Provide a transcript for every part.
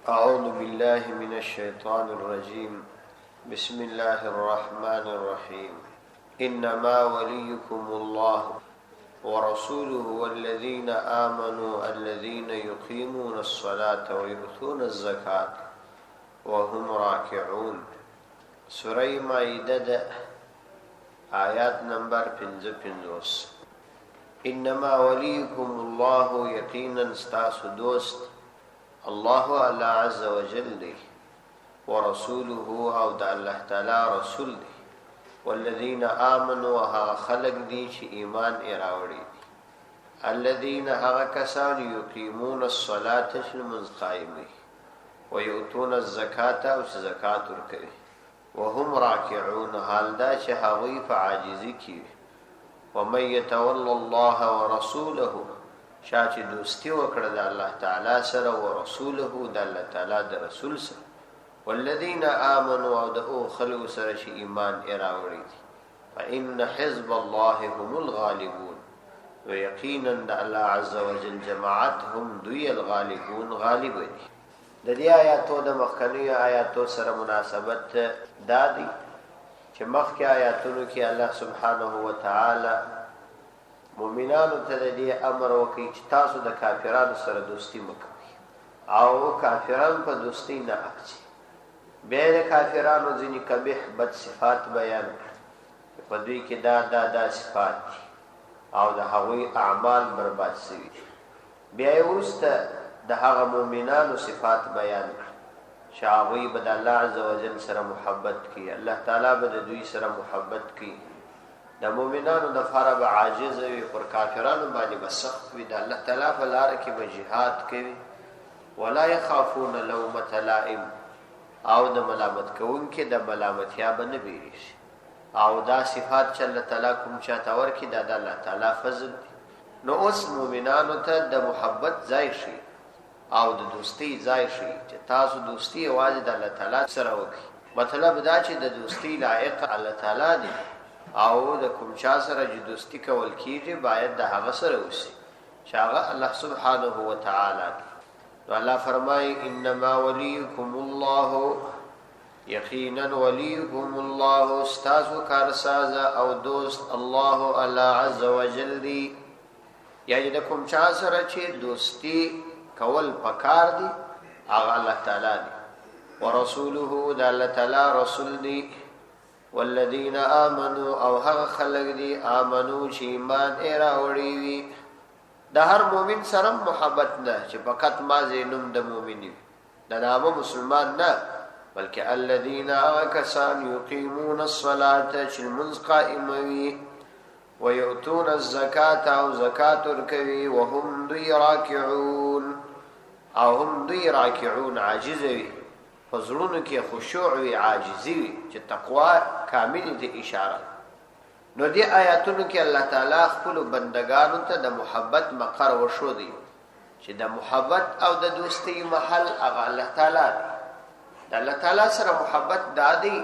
أعوذ بالله من الشيطان الرجيم بسم الله الرحمن الرحيم إنما وليكم الله ورسوله والذين آمنوا الذين يقيمون الصلاة ويؤتون الزكاة وهم راكعون سورة مائدة آيات نمبر 55 إنما وليكم الله يقينا استاسو دوست الله الله عز وجل دی ورسوله او د الله تعالی رسول دی والذین آمنوا ها خلق دی چې ایمان اراوړي دي الذين هغه کسان یقیمون الصلاة شمز قائمي ويؤتون الزکاة او زکات ورکوي وهم راکعون حال دا چې هغوی په عاجزي کې ومن يتول الله ورسوله شاچ دوستی وکړه د الله تعالی سره او رسوله د الله تعالی د رسول سره والذین آمنوا او د خلق سره چې ایمان اراوړي دي فإن حزب الله هم الغالبون ويقینا د الله عز وجل جماعت هم دوی الغالبون غالب دي د دې آیاتو د مخکنی آیاتو سره مناسبت دادي چې مخکې آیاتونو کې الله سبحانه وتعالى مومنانو ته دې امر وکړي چې تاسو د کافرانو سره دوستی وکړئ او کافرانو په دوستی نه اچي به د کافرانو ځینې قبیح بد صفات بیان په دوی کې دا صفات او د هغوی اعمال برباد شوي بیا وروسته د هغه مومنانو صفات بیان چې هغوی به د الله عز وجل سره محبت کوي الله تعالی به د دوی سره محبت کوي د مؤمنانو د فرض عاجز وي پر کافرانو باندې بسخت وي د الله تعالی په لار کې به jihad کوي ولا يخافون لومة لائم او د ملامت کوونکې د ملامتیا باندې بیریږي او دا صفات چې الله تعالی کوم چاته ورکړي د الله تعالی فضل دی نو اوس مؤمنانو ته د محبت ځای شي او د دوستی ځای شي چې تاسو دوستی یوازې د الله تعالی سره وکړي مطلب دا چې د دوستی لایق الله تعالی دی او د کوم چا سره چې دوستی کول کیږي باید د هغه سره وشي چې هغه الله سبحانه و تعالی نو الله فرمای انما وليكم الله یقینا وليكم الله استاذ کارساز او دوست الله الله عز وجل دی یعنی د کوم چا سره چې دوستی کول پکار دی هغه الله تعالی دی ورسوله د الله تعالی رسول دی والذین آمنوا او هغه خلق دي آمنو چې ایمان اراوړي وي د هر مؤمن سره محبت نه چې فقط ما زینم د مؤمنین د نامه مسلمان نه بلکې الذين كسان يقيمون الصلاة چې منځ قائموي ويؤتون الزکاة او زکات ورکوي وهم دوی راکعون او هم دوی راکعون عاجزوي فزړونو کې خشوع وی عاجزي وي چې تقوا کامل دي اشاره نو دې آیاتونو کې الله تعالی خپل بندگانو ته د محبت مقر وشو دي چې د محبت او د دوستۍ محل هغه الله تعالی د الله تعالی سره محبت دادي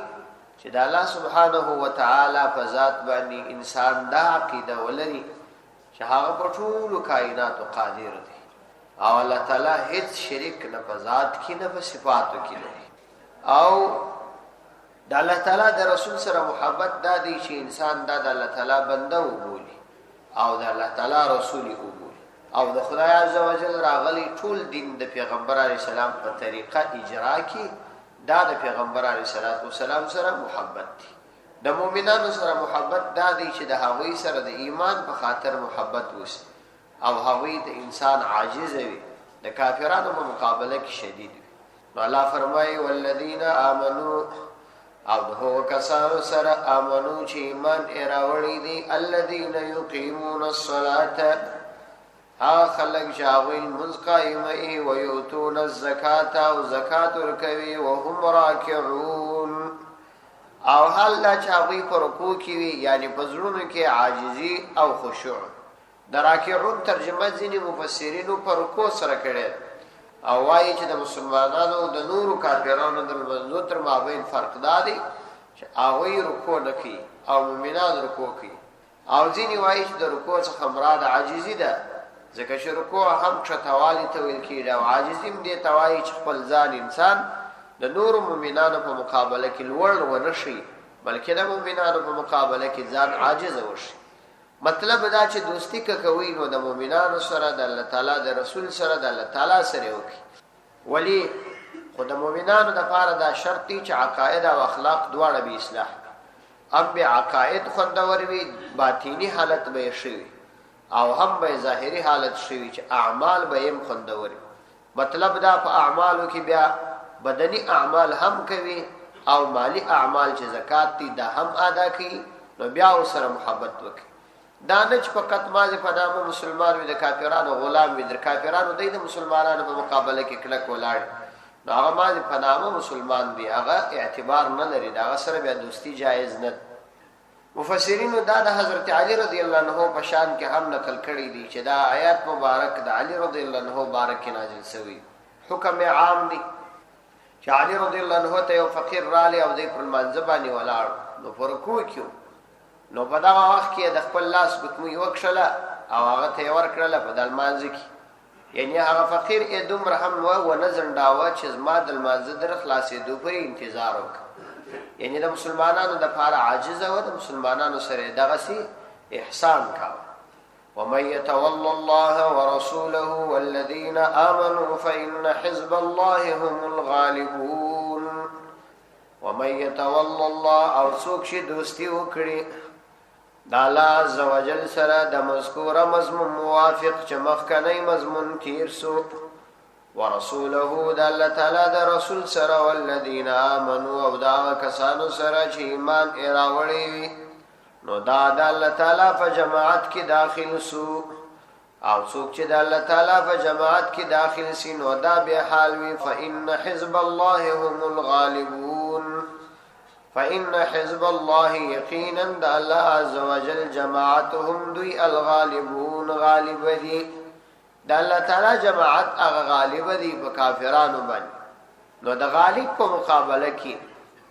چې د الله سبحانه و تعالی په ذات باندې انسان دا عقیده ولري چې هغه په ټول کائنات قادر دی او الله تعالی هیڅ شریک نه په ذات کې نه په صفاتو کې نه او د الله تعالی د رسول سره محبت دا دی چې انسان د الله تعالی بنده وګوري او د الله تعالی رسول وګوري او د خدای عز وجل راغلي ټول دین د پیغمبر علی السلام په طریقه اجرا کې دا د پیغمبر علی السلام سره محبت دی د مؤمنانو سره محبت دا دی چې د هغوی سره د ایمان په خاطر محبت وشي او هغوی د انسان عاجز وي د کافرانو په مقابله کې شدید وي نو الله فرمایي والذین آمنوا او د هغو کسانو سره آمنو چې ایمان اراوړي دي الذین یقیمون الصلاة هغه خلک چې هغوی لمونځ قایموي ویؤتون الزکاة او زکات ورکوي وهم راکعون او حال دا چې هغوی په رکوع کې وي یعنی په زړونو کې عاجزي او خشوع د راکعون ترجمه ځینې مفسرینو پر رکوع سره کړي او وايي چې د مسلمانانو د نورو کافرانو د منځو تر مابین فرق دی چې هغوی رکوع نه کوي او مؤمنان رکوع کوي او ځینې وايي چې د رکوع څخه مراد عاجزي ده ځکه چې رکوع هم چتوالی ته ویل کېږي او عاجزیم دې ته وایي چې خپل ځان انسان د نورو مؤمنانو په مقابله کې لوړ ونه شي بلکې د مؤمنانو په مقابله کې ځان عاجز وشي. مطلب دا چې دوستی که کوي نو د مؤمنانو سره د الله تعالی د رسول سره د الله تعالی سره وکړي. ولی خو د مؤمنانو دپاره دا شرط دی چې عقاید او اخلاق دواړه به اصلاح هم به عقاید خوندور وي باطینی حالت به شوي او هم به ظاهري حالت شوي چې اعمال به هم خوندور وي. مطلب دا په اعمالو کې بیا بدنی اعمال هم کوي او مالی اعمال چې زکات دي دا هم ادا کوي نو بیا سره محبت وکړي. دا نه چې فقط مازه په نامه مسلمان وي د کافرانو غلام وي د کافرانو د مسلمانانو په مقابله کې کلک ولاړ نو هغه مازه په نامه مسلمان دی هغه اعتبار نه لري دا سره بیا دوستی جایز نه. مفسرینو دا د حضرت علی رضی الله عنه په شان کې هم نقل کړی دي چې دا آیات مبارک د علی رضی الله عنه بارک نازل شوی. حکم عام دی چې علی رضی الله عنه ته یو فقیر رالی او دې پر منځ باندې ولاړ نو فرکو کیو نو په دا وخت کې د خپل لاس ګتمي وکړه او هغه ته ورکړه په دل مانځ کې یعنی هغه فقیر دومره هم و نه زنداوه چې زما د مانځ در خلاصې دوه پر انتظار وکړ. یعنی د مسلمانانو د لپاره عاجز او د مسلمانانو سره دغه سي احسان کاوه. ومن يتولى الله ورسوله والذين آمنوا فإن حزب الله هم الغالبون. ومن يتولى الله او څوک چې دوستی وکړي د الله عزوجل سره د مذکوره مضمون موافق چې مخکنی مضمون تیر سو ورسوله د الله تعالی د رسول سره والذین آمنوا او دا کسانو سره چې ایمان راوړي نو دا د الله تعالی په جماعت کې داخل سو او څوک چې د الله تعالی په جماعت کې داخل سي نو دا به حال وي فإن حزب الله هم الغالبون. فإن حزب الله یقینا د الله عزوجل جماعتهم دوی الغالبون غالب دي د الله تعالی جماعت هغه غالب دي په کافرانو باندې. نو د غالب په مقابله کې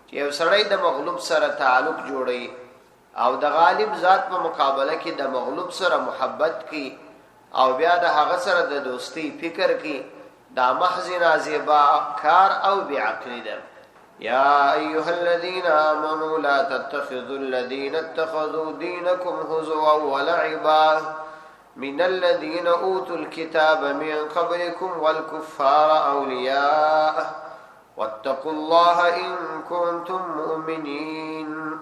چې یو سړی د مغلوب سره تعلق جوړي او د غالب ذات په مقابله کې د مغلوب سره محبت کی او بیا د هغه سره د دوستی فکر کی دا محض نازبا کار او بعقل ده. یا ایها الذين آمنوا لا تتخذوا الذين اتخذوا دينكم هزوا ولعبا من الذين اوتوا الكتاب من قبلكم والكفار اولياء واتقوا الله ان كنتم مؤمنين.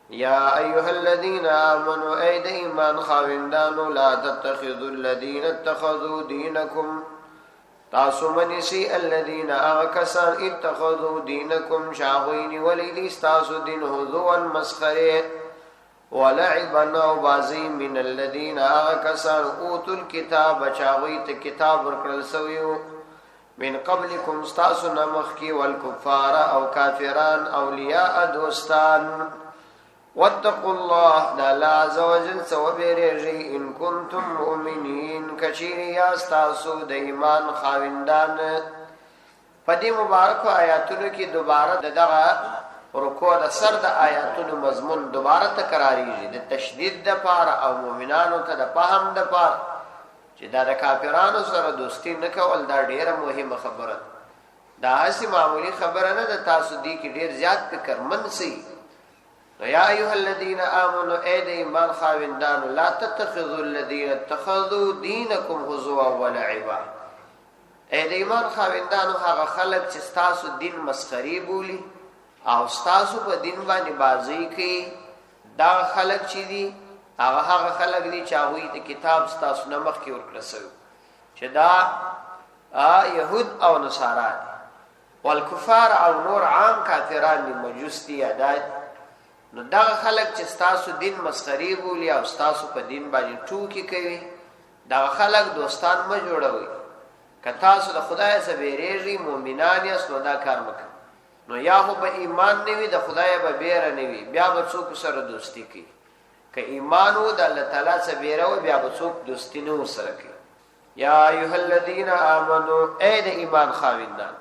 یا ایها الذين آمنوا اید ایمان خاوندانو لا تتخذوا الذين اتخذوا دينكم تاسو منسی الذين اغکسان اتخذوا دينكم شاغوین ولیدی استاسو دین هزوا مسخره ولعبا او بازی من الذين اغکسان اوتوا الكتاب شاغویت کتاب ورکړل سویو من قبلكم استاسو نمخ کی والکفار او کافران اولیاء دوستان. واتقوا الله دا الله عز وجل سوبرجی ان کنتم مؤمنین کچیری یا استاسو د ایمان خاوندان. په دې مبارک آیاتونو کې دوباره دغه رکوع د سر د آیاتونو مضمون دوباره تکراریږي د تشدید د پاره او مؤمنانو ته د فهم د پاره چې دا د کافرانو سره دوستی نه کول دا ډیره مهمه خبره دا هسي معمولی خبره نه ده. تاسو دې کې ډیر زیات فکر منسي. یا ایها الذين آمنوا اید ایمان خاوندانو لا تتخذوا الذين اتخذوا دينكم هزوا ولعبا. اید ایمان خاوندانو هغه خلک چې تاسو دین مسخري بولی او تاسو په دین باندې بازی کوي دا خلک چې دي هغه خلک دي چې هغه د کتاب تاسو نمخ کې ورکړسو چې دا يهود او نصارا دي والکفار او نور عام کافران دي مجوس دي عدد. نو دا خلک چې تاسو دین مسخري بولی او تاسو په دین باندې ټوکی کوي دا خلک دوستان ما جوړوي. که تاسو د خدای سره بیریږي مؤمنان یې نو دا کار وکړي نو یا هو به ایمان نیوي د خدای به بیر نیوي بیا به څوک سره دوستی کوي. که ایمان و د الله تعالی سره بیرو بیا به څوک دوستی نه سره کوي. یا ایها الذين آمنوا اید ایمان خاوندان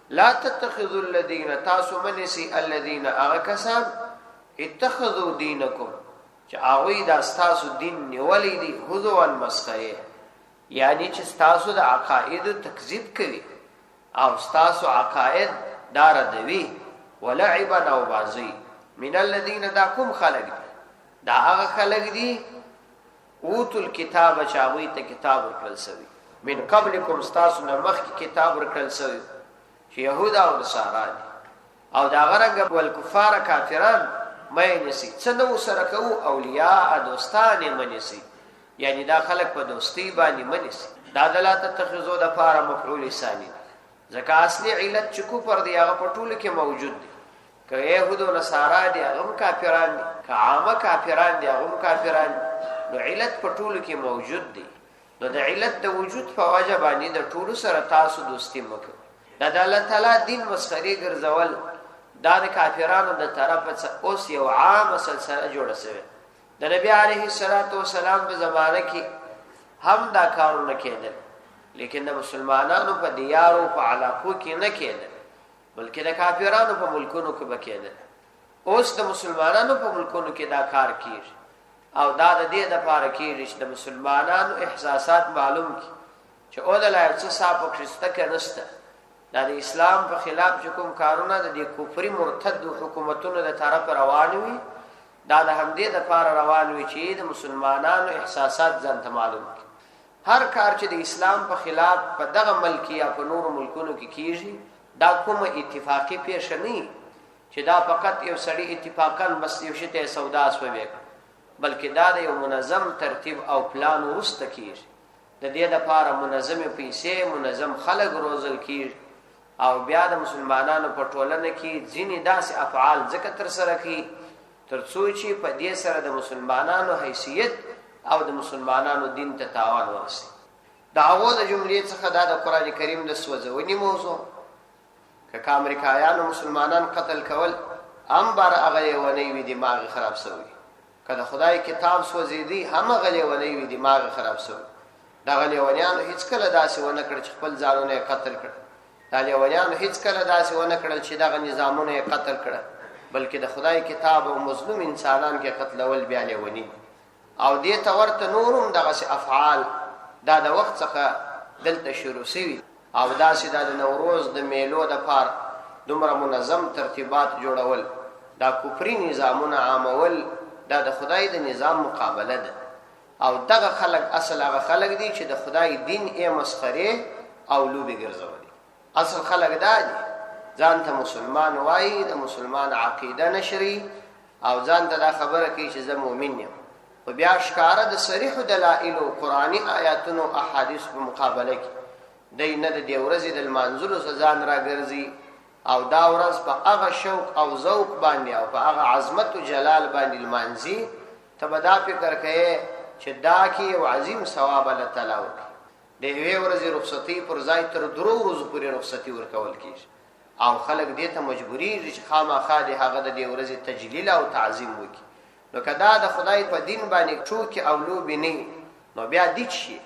لا تتخذوا الذين تاسو منسی الذين اغکسان اتخذوا دینکم چې هغه د استاسو دین نیولې دي هزوان مسخره یعنی چې ستاسو د عقاید تکذیب کوي او ستاسو عقاید دار دوی ولعبا او بازی من الذين دا کوم خلق دي دا هغه خلق دي اوتل کتاب چاوي ته کتاب ورکړل سوی من قبلکم ستاسو نه مخکې کتاب ورکړل سوی چې يهودا او نصارا دي او دا غرنګ ول کفار کافران مې نسی څنګه سره کو اولیاء دوستان یې منسی یعنی دا خلق په دوستی باندې منسی دا دلاته تخذو د فار مفعول ثانی ځکه اصلي علت چې کو پر دی هغه په ټولو کې موجود دي که يهود او نصارا دي هغه کافران دي که عامه کافران دي هغه کافران نو علت په ټولو کې موجود دي نو د علت د وجود په وجه باندې د ټولو سره تاسو دوستی مکو دا د الله تعالی دین مسخري ګرځول دا د کافرانو د طرفه اوس یو عام سلسله جوړه شوی د نبی عليه الصلاه والسلام په زمانه کې هم دا کارونه کېدل لیکن د مسلمانانو په دیارو په علاقو کې نه کېدل بلکې د کافرانو په ملکونو کې بکېدل اوس د مسلمانانو په ملکونو کې دا کار کیږي او دا د دې د پاره کیږي چې د مسلمانانو احساسات معلوم کی چې او د لایق څه صاحب خسته کې نشته دا د اسلام په خلاف چې کوم کارونه د کفري مرتد حکومتونو د طرف روان وي دا د همدې د پاره روان وي چې د مسلمانانو احساسات ځان ته معلوم کی هر کار چې د اسلام په خلاف په دغه ملک یا په نور ملکونو کې کیږي دا کوم اتفاقی پیښه نه چې دا فقط یو سړی اتفاقا بس یو شته سودا سوي بلکې دا د یو منظم ترتیب او پلان ورسته کیږي د دې لپاره منظمه پیسې منظم خلق روزل کیږي او بیا د مسلمانانو په ټولنه کې ځینې داسې افعال ذکر تر سره کی ترڅو چې په دې سره د مسلمانانو حیثیت او د مسلمانانو دین ته تاوان ورسي دعوه د جملې څخه د قران کریم د سوځونی موضوع که امریکایانو مسلمانان قتل کول هم بار هغه ونی وی دماغ خراب شوی کله خدای کتاب سوځیدي هم هغه ونی وی دماغ خراب شوی دا غلیونیانو هیڅ کله داسې ونه کړ چې خپل ځانونه قتل کړ دا لیونیانو هیڅ کله داسې ونه کړل چې دا نظامونه قتل کړ بلکې د خدای کتاب او مظلوم انسانان کې قتلول بیا لیونی او دې ته ورته نورم دغه افعال دا د وخت څخه دلته شروع شوی او دا سیدا د نوروز د میلو د پار دومره منظم ترتیبات جوړول دا کفري نظامونه عامول دا د خدای د نظام مقابله ده او دغه خلق اصل هغه خلق دي چې د خدای دین یې مسخره او لوبي ګرځولي اصل خلق دا دي ځان ته مسلمان وای د مسلمان عقیده نشري او ځان ته دا خبره کوي چې زه مؤمن یم او بیا ښکارا د صریح دلایل او قرآنی آیاتونو احادیث په مقابله کې دینه د دې ورځې د منزل سزان راګرځي او دا ورځ په هغه شوق او ذوق باندې او په هغه عظمت او جلال باندې المانزي تبدا فکر کوي چې دا کې یو عظیم ثواب الله تعالی ورکړي د یوې ورځې رخصتي پر ځای تر درو ورځې پورې رخصتي ورکول کیږي او خلک دې ته مجبوري دي چې خامخا د هغه د دې ورځې تجلیل او تعظیم وکړي نو کدا د خدای په دین باندې ټوکی او لوبي نه نو بیا دې شي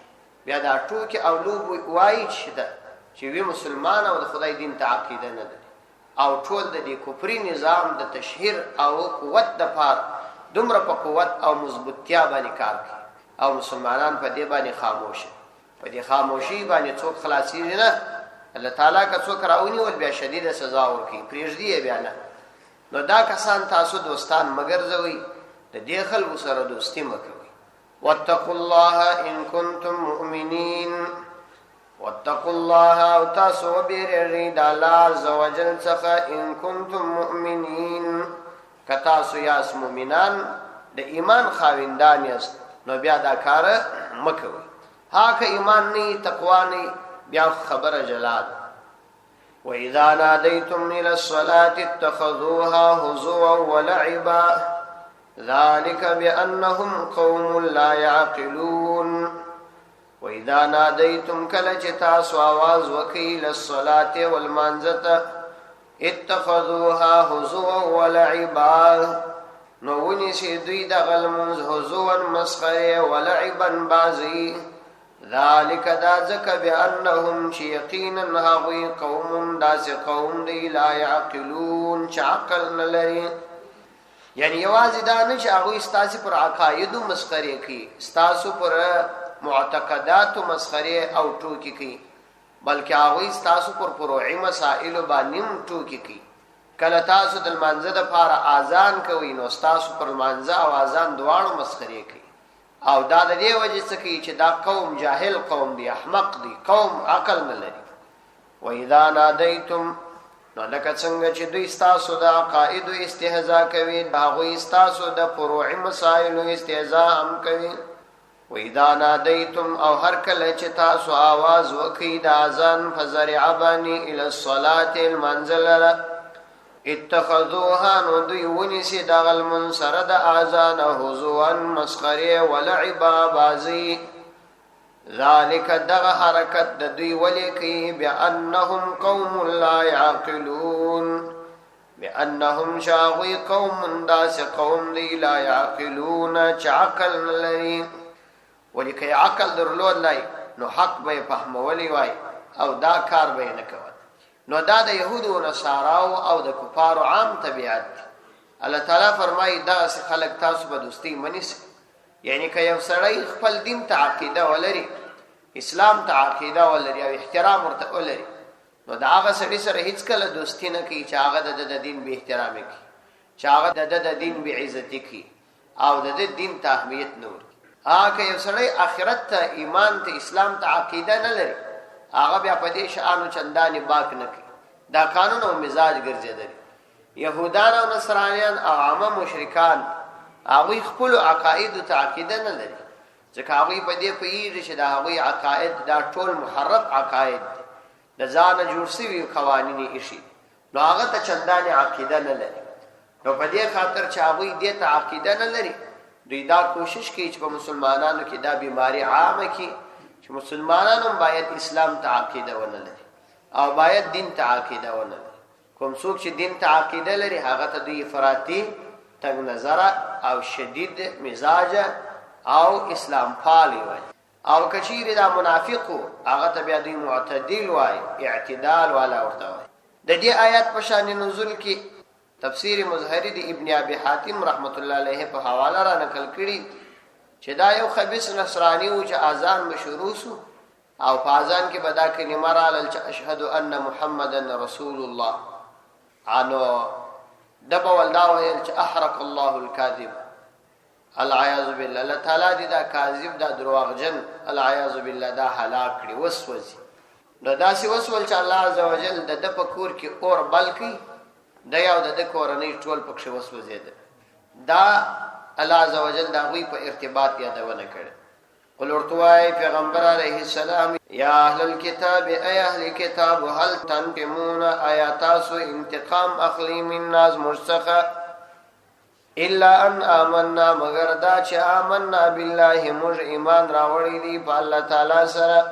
بیا دا ټوکی او لوبي وایي چې وی مسلمان او د خدای دین ته عقیده نه ده او ټول د دې کفري نظام د تشهیر او قوت د پار دومره په قوت او مضبوطیا باندې کار کوي او مسلمانان په دې باندې خاموش په دې خاموشي باندې څوک خلاصي نه الله تعالی کا څوک راونی ول بیا شدید سزا ورکړي پریږدي بیا نه نو دا کسان تاسو دوستان مگر زوی د دې خلکو سره دوستی مکوي واتقوا الله ان کنتم مؤمنین واتقوا الله او تاسو بیرری د الله عزوجل څخه ان کنتم مؤمنین کتاسو یاس مؤمنان د ایمان خاوندان یاست نو بیا دا کار مکوي هاکه ایمان نه تقوا نه بیا خبر جلال واذا ناديتم الى الصلاه اتخذوها هزوا ولعبا ذلك بانهم قوم لا يعقلون واذا ناديتم كلجتاس आवाज وكيل الصلاه والمانزه اتخذوها هزوا ولعبا نوني سيدي دغل منز هزوا مسخره ولعبا بازي ذالک دا ځکه بانهم چې یقینا هغوی قوم داسې قوم دی لا يعقلون چې عقل نه لري یعنی یوازې دا نه چې هغوی ستاسو پر عقایدو مسخرې کوي ستاسو پر معتقدات مسخره او ټوکی کوي بلکې هغه تاسو پر فروعي مسائل باندې ټوکی کوي کله تاسو د منځه د لپاره اذان کوي نو تاسو پر منځه او اذان دواړو مسخره کوي او دا د دې وجه څخه چې دا قوم جاهل قوم دی احمق دی قوم عقل نه لري و اذا نادیتم نو لکه څنګه چې دوی تاسو د عقاید استهزاء کوي دا غوي تاسو د فروعي مسائل استهزاء هم کوي و اذا نادیتم او هر کله چې تاسو आवाज وکړي د اذان فزرع بني الى الصلاه المنزل اتخذوها نو دوی ونیسی دغل منصر د اذان هزوا مسخره ولعبا بازی ذالک دغ حرکت د دوی ولیکی بانهم قوم لا يعقلون بانهم شاغی قوم داس قوم دی لا يعقلون چعقل لري ولیکی عقل درلود لای نو حق به فهم ولی وای او دا کار به نه کوي نو دا د يهودو او نصاراو او د کفارو عام طبيعت الله تعالی فرمایي دا خلک تاسو په دوستي منیس یعنی که یو سړی خپل دین ته عقیده ولري اسلام ته عقیده ولري او احترام ورته ولري نو دا هغه سړي سره هیڅ کله دوستی نه کوي چې هغه د دین به احترام کوي چې هغه د دین به عزت کوي او د دین ته اهمیت نه ورکوي هغه یو سړی آخرت ته ایمان ته اسلام ته عقیده نه لري هغه بیا په دې شانو چنداني باک نه کوي دا قانون او مزاج ګرځیدل يهودان او نصرانيان او عامه مشرکان هغه خپل عقاید ته عقیده نه لري ځکه هغه په دې پیږي چې دا هغه عقاید دا ټول محرف عقاید د ځان جوړ شوی قوانینی شي نو هغه ته چنداني عقیده نه لري نو په دې خاطر چې هغه دې ته عقیده نه لري دوی دا کوشش کوي چې په مسلمانانو کې دا بیماری عامه کی چې مسلمانانو باید اسلام ته عقیده ولري او باید دین ته عقیده ولري کوم څوک چې دین ته عقیده لري هغه ته دوی افراطي تنگ نظر او شدید مزاج او اسلام پالی وای او کچیر دا منافقو هغه ته بیا دوی معتدل وای اعتدال والا ورته وای د دې آیات په شان نزول کې تفسیر مظهری د ابن ابي حاتم رحمت الله علیه په حواله را نقل کړي چې دا یو خبيث نصرانی او چې اذان مشروع سو او په اذان کې بدا کلمه را لل چې اشهد ان محمدن رسول الله انو دبا ولدا ویل چې احرق الله الكاذب العیاذ بالله الله تعالی دې دا کاذب دا دروغجن العیاذ بالله دا هلاک کړي وسوسه نو داسې وسول چې الله عزوجل د پکور کې اور بلکی د یو د کورنۍ ټول پکښ وسوځي دا الله عزوجل دا غوي په ارتباط یادونه کړي قل ورتوای پیغمبر علیه السلام یا اهل الكتاب ای اهل کتاب هل تنقمون آیاتاسو انتقام اخلی من ناز مرسخه الا ان آمنا مگر دا چې آمنا بالله مج ایمان راوړی دی په الله تعالی سره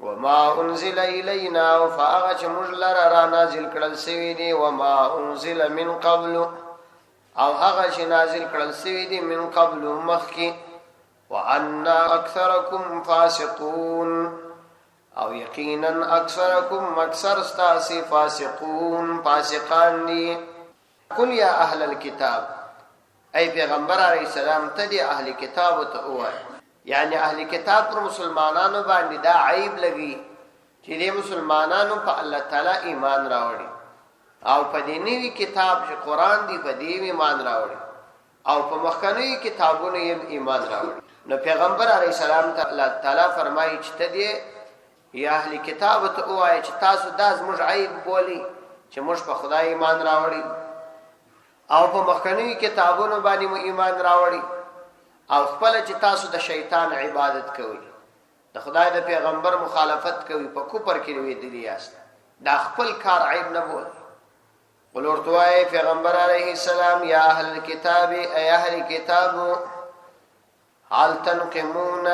وما انزل الینا فاغ چې مج لره را نازل کړل سوی دی وما انزل من قبل او هغه چې نازل کړل سوی دی من قبل مخکی وان اکثرکم فاسقون او یقینا اکثرکم اکثر استاسی فاسقون فاسقان دی قل یا اهل الكتاب ای پیغمبر علیہ السلام ته دی اهل کتاب ته وای یعنی اهل کتاب پر مسلمانانو باندې دا عیب لګي چې دې مسلمانانو په الله تعالی ایمان راوړي او په دې نوی کتاب چې قران دی په دې ایمان راوړي او په مخکنی کتابونو یې ایمان راوړي نو پیغمبر علیہ السلام ته الله تعالی فرمایي چې ته دې یا اهل کتاب ته وای چې تاسو دا زموږ عیب بولی چې موږ په خدای ایمان راوړي او په مخکنی کتابونو باندې مو ایمان راوړي او خپل چې تاسو د شیطان عبادت کوئ د خدای د پیغمبر مخالفت کوي په کوپر کې وی دی یاست دا خپل کار عیب نه بول قل ورتوای پیغمبر علیه السلام یا اهل الكتاب ای اهل کتاب حال تنقمون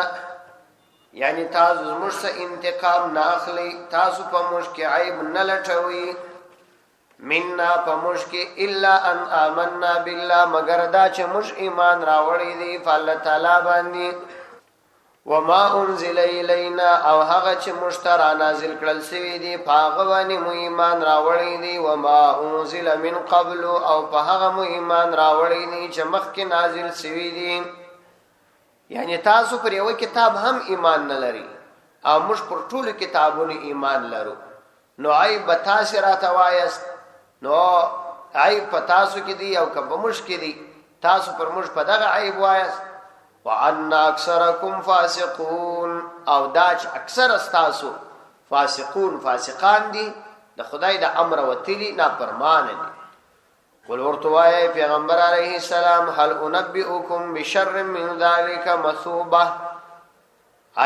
یعنی تاسو زموږ څخه انتقام نه اخلي تاسو په موږ کې عیب نه لټوي مننا پموش کې الا ان آمنا بالله مگر دا چې موږ ایمان راوړی دی په الله تعالی باندې وما انزل الینا او هغه چې موږ ته را نازل کړل شوی دی په هغه باندې مو ایمان راوړی دی وما انزل من قبل او په هغه مو ایمان راوړی دی چې مخکې نازل شوی دی یعنی تاسو پر یو کتاب هم ایمان نه لري او موږ پر ټولو کتابونو ایمان لرو نو عیب تاسو راته وایست نو عیب په تاسو کې دی او که په موږ کې دی تاسو پر موږ په دغه عیب وایست وان اکثرکم فاسقون او دا چې اکثر استاسو فاسقون فاسقان دي د خدای د امر وتلی نافرمان دي قل ورتوای پیغمبر علیه السلام هل انبئکم بشر من ذلک مثوبه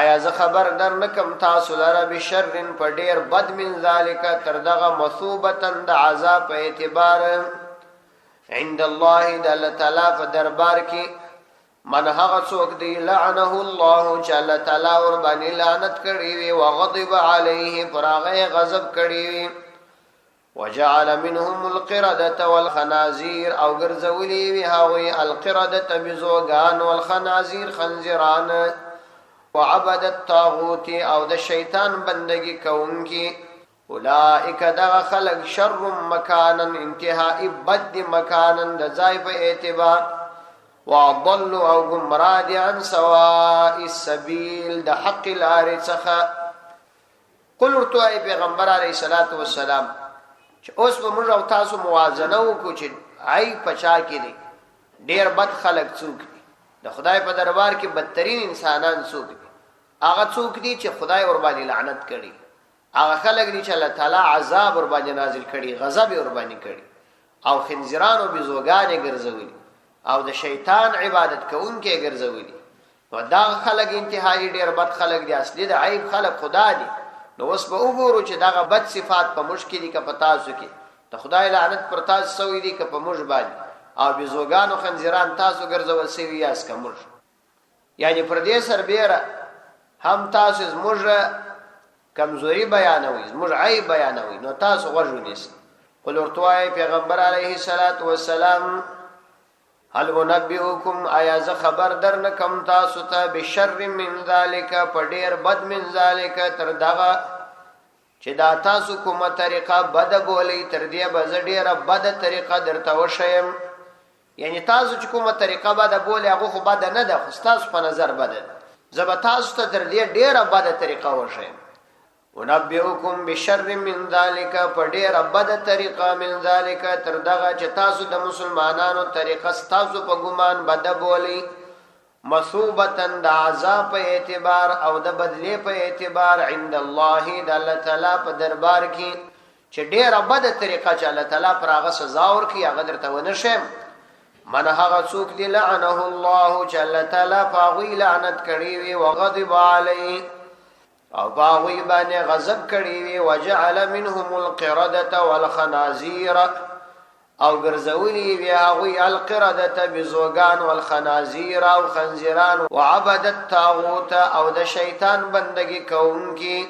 آیا زه خبر در نکم تاسو لره بشر په ډیر بد من ذلک تر دغه مثوبتن د عذاب په اعتبار عند الله د الله تعالی په دربار کې من هغه څوک دی لعنه الله چې الله تعالی ور باندې لعنت کړی وي او غضب علیه پر هغه غضب کړی وي وجعل منهم القردة والخنازير او ګرځولي وي هغه القردة بزوغان والخنازير خنزيران وعبد الطاغوت او د شیطان بندگی کوونکی اولئک دغه خلق شر مکانا انتهاء بد مکانا د ځای په اعتبار وضل او گمراه عن سواء السبيل د حق لارې څخه قل ورته ای پیغمبر علیه الصلاۃ والسلام چې اوس به موږ او تاسو موازنه وکړو چې عیب پچا کې دي ډیر بد خلق څوک دي د خدای په دربار کې بدترین انسانان څوک دي هغه څوک دي چې خدای ور باندې لعنت کړي هغه خلق دي چې الله تعالی عذاب ور باندې نازل کړي غضب ور باندې کړي او خنزیران او بزوګان ګرځولي او د شیطان عبادت کوونکي ګرځولي نو دا خلق انتهایی ډیر بد خلق دي اصلي د عیب خلق خدا دي نو اوس به وګورو چې داغه بد صفات په مشکل دي که په تاسو کې ته خدای لعنت پر تاسو سوی دي که په موږ باندې او بزوګان او خنزیران تاسو ګرځول سوي یاس کوم یعنی پر دې سربېره هم تاسو زموږ کمزوري بیانوي زموږ عیب بیانوي نو تاسو غوږ ونیسئ قل ورته پیغمبر علیه الصلاۃ والسلام هل انبئکم آیا ز خبر در نکم تاسو ته بشر من ذالک په ډیر بد من ذالک تر دغه چې دا تاسو کومه طریقه بد بولی تر دې به ډیره بد طریقه درته وشیم یعنی تاسو چې کومه طریقه بد بولی هغه خو بد نه ده خو تاسو په نظر بد ده زه تاسو ته تر دې ډیره بد طریقه وشیم ونبئکم بشر من ذالک په ډیره بد طریقه من ذالک تر دغه چې تاسو د مسلمانانو طریقه تاسو په ګمان بد بولی مثوبتن د عذاب په اعتبار او د بدلی په اعتبار عند الله د الله تعالی په دربار کې چې ډیره بد طریقه چې الله تعالی پر هغه سزا ورکړي هغه درته ونشم من هغه څوک دی لعنه الله چې الله تعالی په هغه لعنت کړی وي او غضب علیه او باغوی باندې غضب کړی وي وجعل منهم القردة والخنازير او ګرځولي وي هغه القردة بزوغان والخنازير او خنزیران وعبد الطاغوت او د شیطان بندگی کوونکی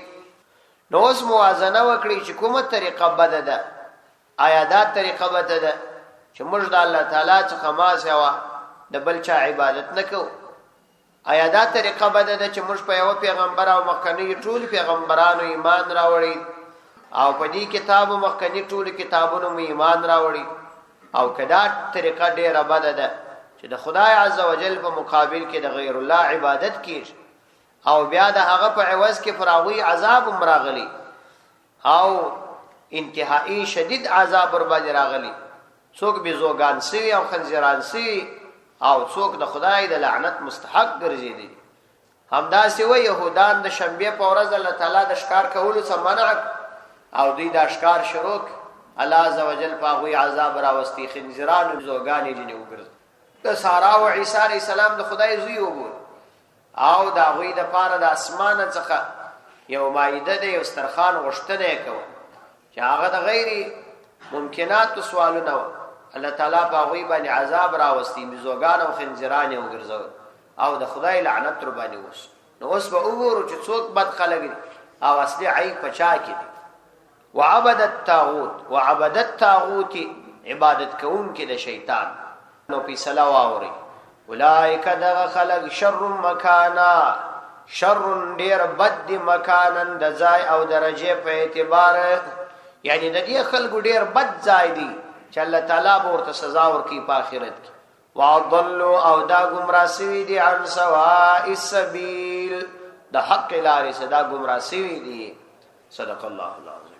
نو اوس موازنه وکړي چې کومه طریقه بد ده آیا دا طریقه بد ده چې موږ د الله تعالی څخه ما سوا د بل چا عبادت نکوو آیا دا طریقه بده ده چې موږ په یو پیغمبر او مخکنی ټول پیغمبرانو ایمان راوړی او په دې کتابو مخکنی ټول کتابونو مو ایمان راوړی او کدا طریقه ډیره بده ده چې د خدای عزوجل په مقابل کې د غیر الله عبادت کیږي او بیا د هغه په عوض کې فراغوی عذاب مراغلی او انتهایی شدید عذاب ور باندې راغلی څوک بزوګان سي او خنزیران سي او څوک د خدای د لعنت مستحق ګرځیدي همدا سی و يهودان د شنبه په ورځ الله تعالی د ښکار کولو څخه منع او دوی د ښکار شروع الله عزوجل په غوي عذاب راوستي خنزیران او زوګانی جنې وګرځي د سارا او عیسی علی السلام د خدای زوی وګور او دا غوي د پاره د اسمانه څخه یو مائده د یو سترخان غشتنه کوي چې هغه د غیر ممکنات سوالونه الله تعالی په غوي باندې عذاب راوستي بزوګان او خنزیران او ګرځول او د خدای لعنت ر باندې وس نو اوس به وګورو چې څوک بد خلک او اصلي عیب پچا کې وعبد الطاغوت عبادت کوون کې د شیطان نو په سلا واوري اولئک دغه خلق شر مکانا شر ډیر بد مکانن د ځای او درجه په اعتبار یعنی د دې خلق ډیر بد ځای دی چې الله تعالی ورته سزا ورکړي په آخرت کې واضلوا او دا گمراه سوي دي عن سواء السبيل د حق لارې صدا گمراه سوي دي. صدق الله العظیم.